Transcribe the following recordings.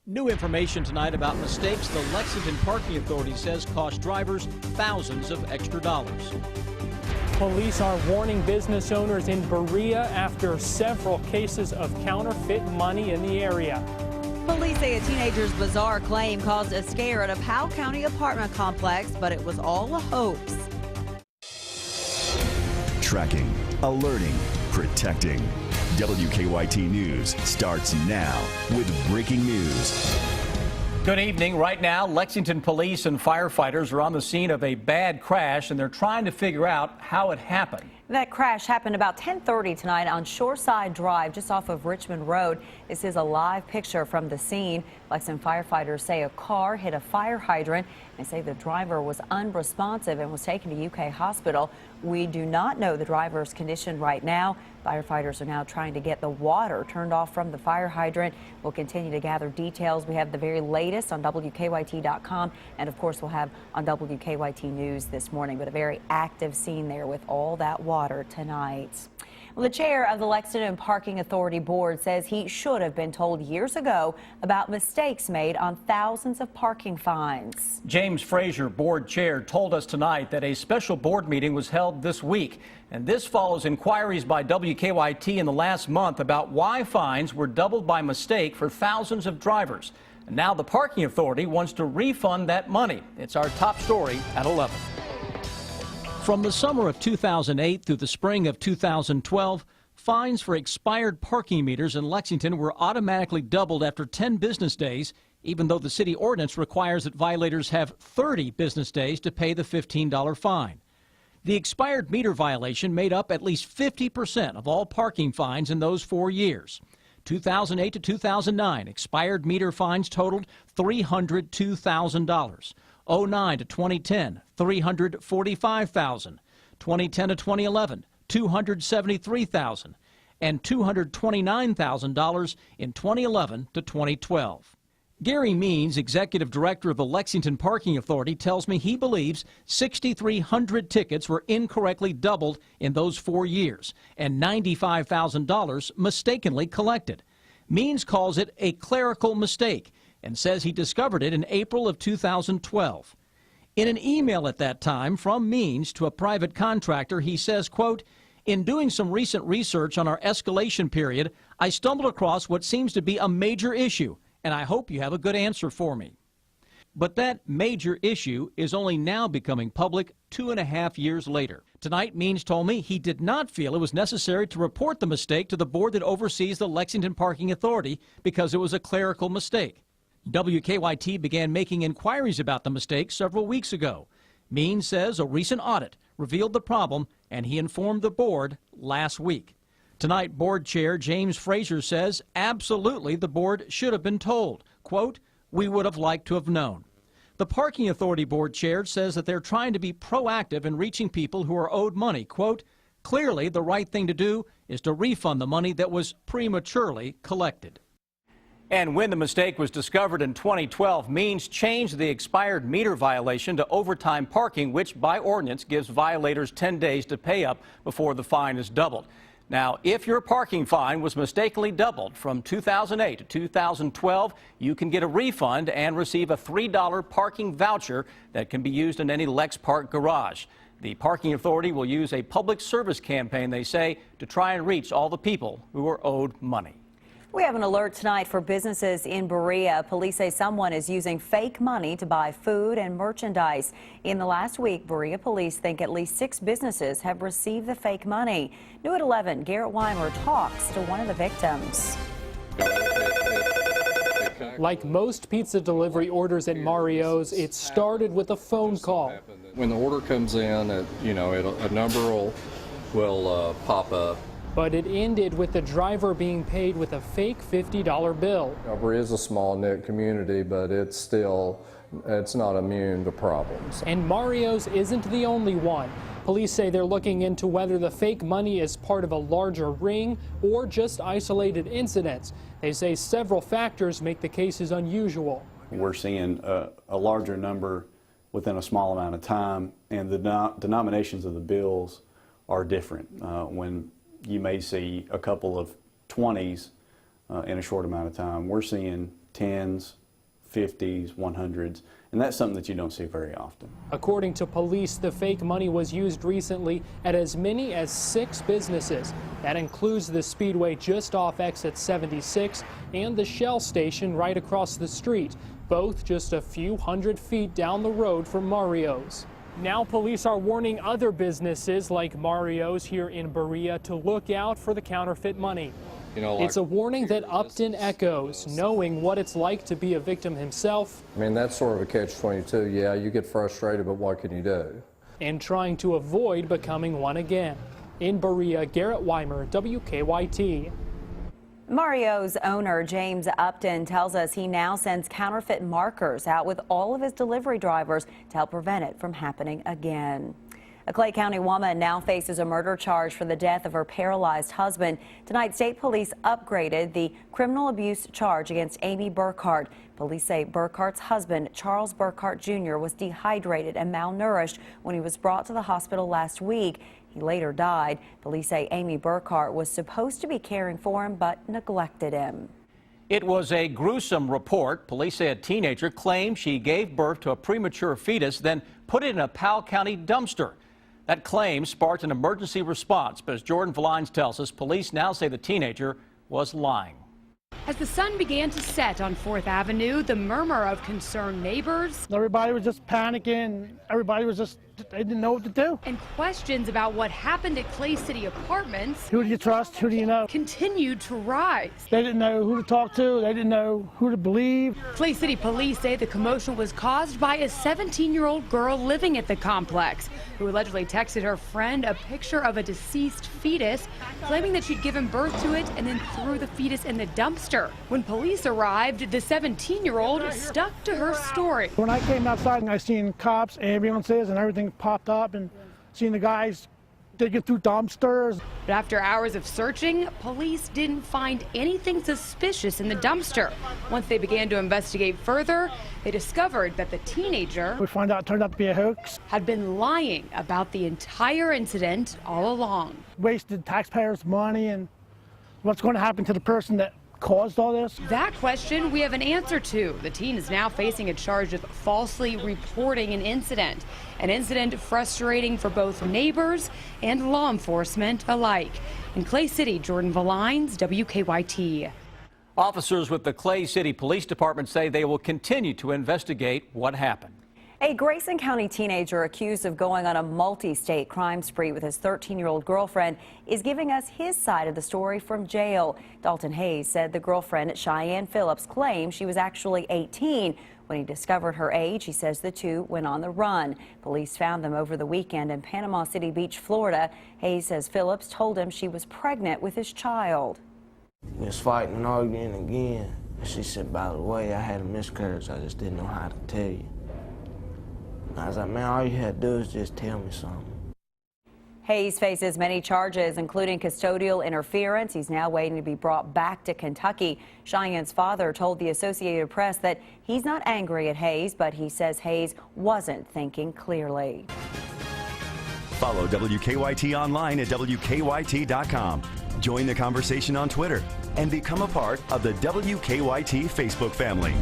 New information tonight about mistakes the Lexington Parking Authority says cost drivers thousands of extra dollars. Police are warning business owners in Berea after several cases of counterfeit money in the area. Police say a teenager's bizarre claim caused a scare at a Powell County apartment complex, but it was all a hoax. Tracking, alerting, protecting. WKYT News starts now with breaking news. Good evening. Right now, Lexington police and firefighters are on the scene of a bad crash, and they're trying to figure out how it happened. That crash happened about 10:30 tonight on Shoreside Drive, just off of Richmond Road. This is a live picture from the scene. Lexington firefighters say a car hit a fire hydrant. They say the driver was unresponsive and was taken to UK Hospital. We do not know the driver's condition right now. Firefighters are now trying to get the water turned off from the fire hydrant. We'll continue to gather details. We have the very latest on WKYT.com, and of course we'll have on WKYT News this morning. But a very active scene there with all that water tonight. Well, the chair of the Lexington Parking Authority Board says he should have been told years ago about mistakes made on thousands of parking fines. James Frazier, board chair, told us tonight that a special board meeting was held this week. And this follows inquiries by WKYT in the last month about why fines were doubled by mistake for thousands of drivers. And now the Parking Authority wants to refund that money. It's our top story at 11. From the summer of 2008 through the spring of 2012, fines for expired parking meters in Lexington were automatically doubled after 10 business days, even though the city ordinance requires that violators have 30 business days to pay the $15 fine. The expired meter violation made up at least 50% of all parking fines in those 4 years. 2008 to 2009, expired meter fines totaled $302,000. 09 to 2010, $345,000. 2010 to 2011, $273,000, and $229,000 in 2011 to 2012. Gary Means, executive director of the Lexington Parking Authority, tells me he believes 6,300 tickets were incorrectly doubled in those 4 years and $95,000 mistakenly collected. Means calls it a clerical mistake and says he discovered it in April of 2012. In an email at that time from Means to a private contractor, he says, quote, "In doing some recent research on our escalation period, I stumbled across what seems to be a major issue, and I hope you have a good answer for me." But that major issue is only now becoming public 2.5 years later. Tonight, Means told me he did not feel it was necessary to report the mistake to the board that oversees the Lexington Parking Authority because it was a clerical mistake. WKYT began making inquiries about the mistake several weeks ago. Means says a recent audit revealed the problem, and he informed the board last week. Tonight, board chair James Frazier says absolutely the board should have been told. Quote, "We would have liked to have known." The Parking Authority board chair says that they're trying to be proactive in reaching people who are owed money. Quote, "Clearly the right thing to do is to refund the money that was prematurely collected." And when the mistake was discovered in 2012, Means changed the expired meter violation to overtime parking, which by ordinance gives violators 10 days to pay up before the fine is doubled. Now, if your parking fine was mistakenly doubled from 2008 to 2012, you can get a refund and receive a $3 parking voucher that can be used in any Lex Park garage. The Parking Authority will use a public service campaign, they say, to try and reach all the people who are owed money. We have an alert tonight for businesses in Berea. Police say someone is using fake money to buy food and merchandise. In the last week, Berea police think at least 6 businesses have received the fake money. New at 11, Garrett Weimer talks to one of the victims. Like most pizza delivery orders at Mario's, it started with a phone call. When the order comes in, a number will pop up. But it ended with the driver being paid with a fake $50 bill. Berea is a small knit community, but it's not immune to problems. And Mario's isn't the only one. Police say they're looking into whether the fake money is part of a larger ring or just isolated incidents. They say several factors make the cases unusual. We're seeing a larger number within a small amount of time, and the denominations of the bills are different. When you may see a couple of 20s in a short amount of time, we're seeing 10s, 50s, 100s, and that's something that you don't see very often. According to police, the fake money was used recently at as many as 6 businesses. That includes the Speedway just off exit 76 and the Shell station right across the street, both just a few hundred feet down the road from Mario's. Now police are warning other businesses like Mario's here in Berea to look out for the counterfeit money. It's a warning that Upton echoes, knowing what it's like to be a victim himself. I mean, that's sort of a catch-22. Yeah, you get frustrated, but what can you do? And trying to avoid becoming one again. In Berea, Garrett Weimer, WKYT. Mario's owner, James Upton, tells us he now sends counterfeit markers out with all of his delivery drivers to help prevent it from happening again. A Clay County woman now faces a murder charge for the death of her paralyzed husband. Tonight, state police upgraded the criminal abuse charge against Amy Burkhart. Police say Burkhart's husband, Charles Burkhart Jr., was dehydrated and malnourished when he was brought to the hospital last week. He later died. Police say Amy Burkhart was supposed to be caring for him but neglected him. It was a gruesome report. Police say a teenager claimed she gave birth to a premature fetus, then put it in a Powell County dumpster. That claim sparked an emergency response, but as Jordan Valines tells us, police now say the teenager was lying. As the sun began to set on 4th Avenue, the murmur of concerned neighbors. Everybody was just panicking. Everybody was just, they didn't know what to do. And questions about what happened at Clay City Apartments. Who do you trust? Who do you know? Continued to rise. They didn't know who to talk to. They didn't know who to believe. Clay City police say the commotion was caused by a 17-year-old girl living at the complex who allegedly texted her friend a picture of a deceased fetus, claiming that she'd given birth to it and then threw the fetus in the dumpster. When police arrived, the 17-year-old stuck to her story. When I came outside and I seen cops, ambulances, and everything popped up, and seen the guys digging through dumpsters. But after hours of searching, police didn't find anything suspicious in the dumpster. Once they began to investigate further, they discovered that the teenager We found out it turned out to be a hoax. had been lying about the entire incident all along. Wasted taxpayers' money, and what's going to happen to the person that caused all this? That question we have an answer to. The teen is now facing a charge of falsely reporting an incident frustrating for both neighbors and law enforcement alike. In Clay City, Jordan Valines, WKYT. Officers with the Clay City Police Department say they will continue to investigate what happened. A Grayson County teenager accused of going on a multi-state crime spree with his 13-year-old girlfriend is giving us his side of the story from jail. Dalton Hayes said the girlfriend, Cheyenne Phillips, claimed she was actually 18. When he discovered her age, he says the two went on the run. Police found them over the weekend in Panama City Beach, Florida. Hayes says Phillips told him she was pregnant with his child. We was fighting and arguing again. She said, by the way, I had a miscarriage. I just didn't know how to tell you. I was like, man, all you had to do is just tell me something. Hayes faces many charges, including custodial interference. He's now waiting to be brought back to Kentucky. Cheyenne's father told the Associated Press that he's not angry at Hayes, but he says Hayes wasn't thinking clearly. Follow WKYT online at WKYT.com. Join the conversation on Twitter and become a part of the WKYT Facebook family.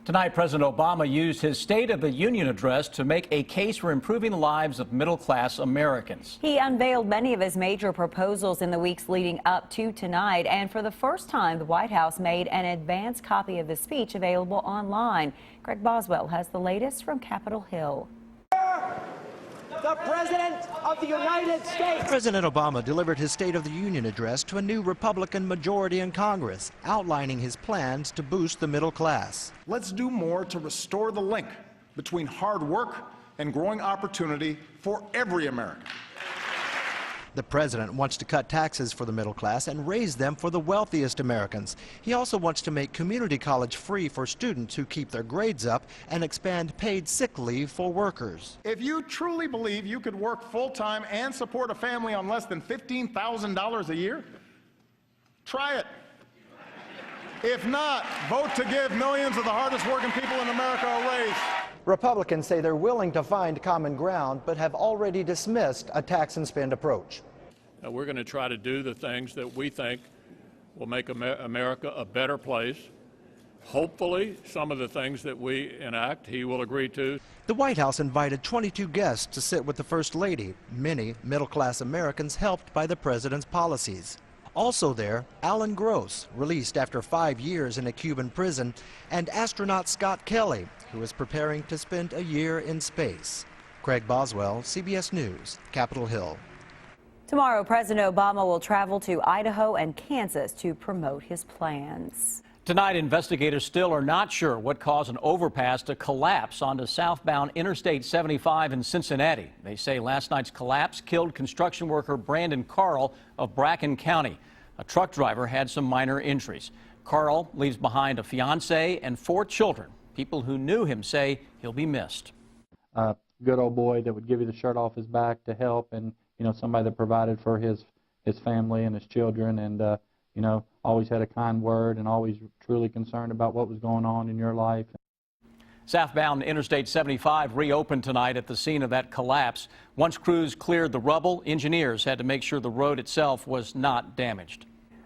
Tonight, President Obama used his State of the Union address to make a case for improving the lives of middle-class Americans. He unveiled many of his major proposals in the weeks leading up to tonight, and for the first time, the White House made an advance copy of the speech available online. Greg Boswell has the latest from Capitol Hill. The President of the United States. President Obama delivered his State of the Union address to a new Republican majority in Congress, outlining his plans to boost the middle class. Let's do more to restore the link between hard work and growing opportunity for every American. The president wants to cut taxes for the middle class and raise them for the wealthiest Americans. He also wants to make community college free for students who keep their grades up and expand paid sick leave for workers. If you truly believe you could work full-time and support a family on less than $15,000 a year, try it. If not, vote to give millions of the hardest working people in America a raise. Republicans say they're willing to find common ground, but have already dismissed a tax and spend approach. We're going to try to do the things that we think will make America a better place. Hopefully, some of the things that we enact, he will agree to. The White House invited 22 guests to sit with the First Lady, many middle-class Americans helped by the president's policies. Also there, Alan Gross, released after 5 years in a Cuban prison, and astronaut Scott Kelly, who is preparing to spend a year in space. Craig Boswell, CBS News, Capitol Hill. Tomorrow, President Obama will travel to Idaho and Kansas to promote his plans. Tonight, investigators still are not sure what caused an overpass to collapse onto southbound Interstate 75 in Cincinnati. They say last night's collapse killed construction worker Brandon Carl of Bracken County. A truck driver had some minor injuries. Carl leaves behind a fiancée and 4 children. People who knew him say he'll be missed. A good old boy that would give you the shirt off his back to help, and somebody that provided for his family and his children, and always had a kind word and always truly concerned about what was going on in your life. Southbound Interstate 75 reopened tonight at the scene of that collapse. Once crews cleared the rubble, engineers had to make sure the road itself was not damaged.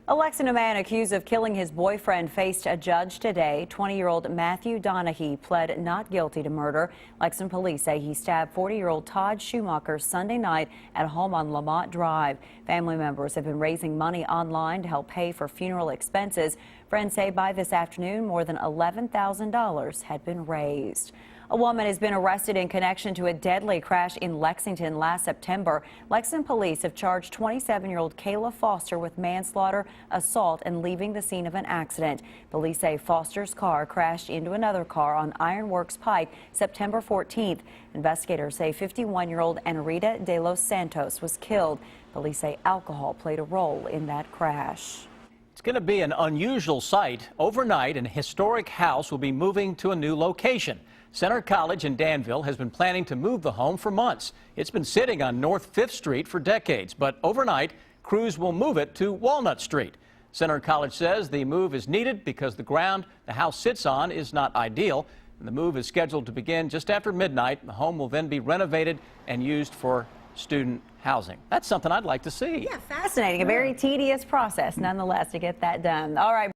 A Lexington man accused of killing his boyfriend faced a judge today. 20-year-old Matthew Donahue pled not guilty to murder. Lexington police say he stabbed 40-year-old Todd Schumacher Sunday night at a home on Lamont Drive. Family members have been raising money online to help pay for funeral expenses. Friends say by this afternoon, more than $11,000 had been raised. A woman has been arrested in connection to a deadly crash in Lexington last September. Lexington police have charged 27-year-old Kayla Foster with manslaughter, assault, and leaving the scene of an accident. Police say Foster's car crashed into another car on Ironworks Pike September 14th. Investigators say 51-year-old Anarita de los Santos was killed. Police say alcohol played a role in that crash. It's going to be an unusual sight. Overnight, an historic house will be moving to a new location. Center College in Danville has been planning to move the home for months. It's been sitting on North 5th Street for decades, but overnight, crews will move it to Walnut Street. Center College says the move is needed because the ground the house sits on is not ideal. And the move is scheduled to begin just after midnight. The home will then be renovated and used for student housing. That's something I'd like to see. Yeah, fascinating. A very tedious process, nonetheless, to get that done. All right.